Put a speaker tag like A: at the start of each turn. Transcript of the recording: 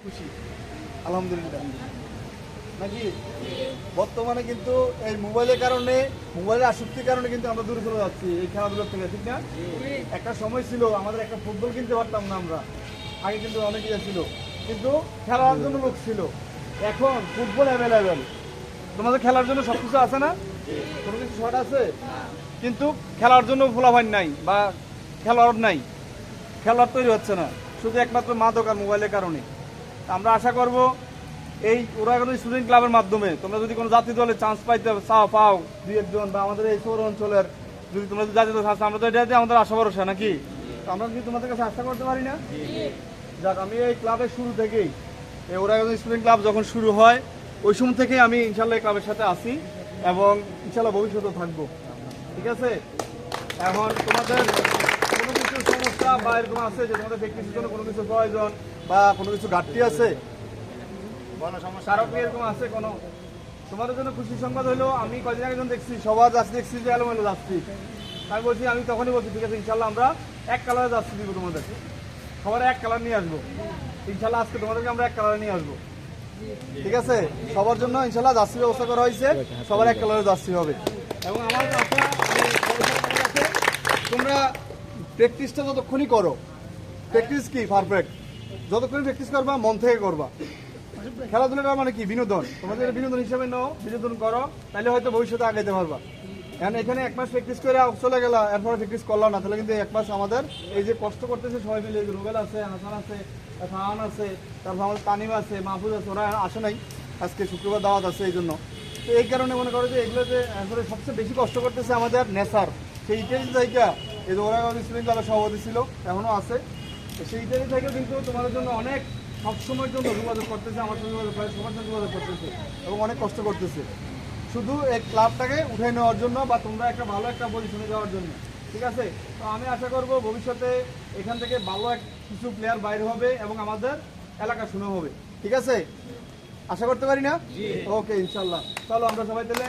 A: খুশি আলহামদুলিল্লাহ নাকি বর্তমানে কিন্তু এই মোবাইলের কারণে মোবাইলের আসক্তির কারণে কিন্তু আমরা দূরে চলে যাচ্ছি এই খেলাধুলার থেকে, ঠিক না? একটা সময় ছিল আমাদের একটা ফুটবল কিনতে পারতাম না আমরা, আগে কিন্তু অনেক ইয়ে ছিল, কিন্তু খেলার জন্য লোক ছিল। এখন ফুটবল অ্যাভেলেবেল, তোমাদের খেলার জন্য সব কিছু আছে না? কোনো কিছু শর্ট আছে, কিন্তু খেলার জন্য ফলাফল নাই বা খেলোয়াড় নাই, খেলোয়াড় তৈরি হচ্ছে না, শুধু একমাত্র মাদক আর মোবাইলের কারণে। আমরা আশা করব এই ওরাগান স্টুডেন্ট ক্লাবের মাধ্যমে তোমরা যদি কোনো জাতীয় দলে চান্স পাইতে পাও দুই একজন, বা আমাদের এই সৌর অঞ্চলের যদি তোমরা জাতীয় দল চান্স, আমরা তো এটা আমাদের আশা ভরসা নাকি, আমরা কি তোমাদের কাছে আশা করতে পারি না? যাক, আমি এই ক্লাবের শুরু থেকেই, এই ওরাগান স্টুডেন্ট ক্লাব যখন শুরু হয় ওই সময় থেকেই আমি ইনশাল্লাহ এই ক্লাবের সাথে আছি এবং ইনশাল্লাহ ভবিষ্যতেও থাকবো, ঠিক আছে? এখন তোমাদের কোনো কিছু সমস্যা বা এরকম আছে যে তোমাদের প্র্যাকটিসের জন্য কোনো কিছু প্রয়োজন বা কোনো কিছু ঘাটতি আছে, কারো কি এরকম আছে কোনো? তোমাদের জন্য খুশি সংবাদ হলো, আমি কদিন আগে যখন দেখছি সবার যাচ্ছি, দেখছি যে এলোমেলো যাচ্ছি, আমি বলছি, আমি তখনই বলছি ঠিক আছে ইনশাল্লাহ আমরা এক কালারে যাচ্ছি দিব, তোমাদের সবার এক কালার নিয়ে আসবো ইনশাল্লাহ। আজকে তোমাদেরকে আমরা এক কালারে নিয়ে আসবো, ঠিক আছে? সবার জন্য ইনশাল্লাহ জার্সি ব্যবস্থা করা হয়েছে, সবার এক কালারে জার্সি হবে। এবং আমার আশা তোমরা প্র্যাকটিসটা যতক্ষণই করো, প্র্যাকটিস কি পারফেক্ট, যতক্ষণ প্র্যাকটিস করবা মন থেকে করবা। খেলাধুলাটা মানে কি বিনোদন, তোমাদের বিনোদন হিসাবে নাও, বিনোদন করো, তাহলে হয়তো ভবিষ্যতে আগাইতে পারবা। এখন এখানে এক মাস প্র্যাকটিস করে চলে গেলা, এরপরে প্র্যাকটিস করলাম না, তাহলে কিন্তু এক মাস আমাদের এই যে কষ্ট করতেছে সবাই মিলে, রুবেল আছে, হাসান আছে, ফাহান আছে, তারপর আমাদের তানিম আছে, মাহফুজ আছে, ওরা আসে নাই, আজকে শুক্রবার দাওয়াত আছে এই জন্য। তো এই কারণে মনে করো যে এগুলোতে আসলে সবচেয়ে বেশি কষ্ট করতেছে আমাদের নেশার সেইটাই জায়গা। এই যে ওরা স্টুডেন্ট ক্লাবের সভাপতি ছিল, এখনও আছে, সেইটাই থেকে কিন্তু তোমাদের জন্য অনেক সবসময়ের জন্য যোগাযোগ করতেছে, আমার সঙ্গে যোগাযোগ করে, সবার সঙ্গে যোগাযোগ করতেছে এবং অনেক কষ্ট করতেছে শুধু এই ক্লাবটাকে উঠে নেওয়ার জন্য বা তোমরা একটা ভালো একটা পজিশনে যাওয়ার জন্য, ঠিক আছে? তো আমি আশা করব ভবিষ্যতে এখান থেকে ভালো কিছু প্লেয়ার বাইরে হবে এবং আমাদের এলাকা শুনে হবে, ঠিক আছে? আশা করতে পারি না? ওকে ইনশাল্লাহ, চলো আমরা সবাই তাহলে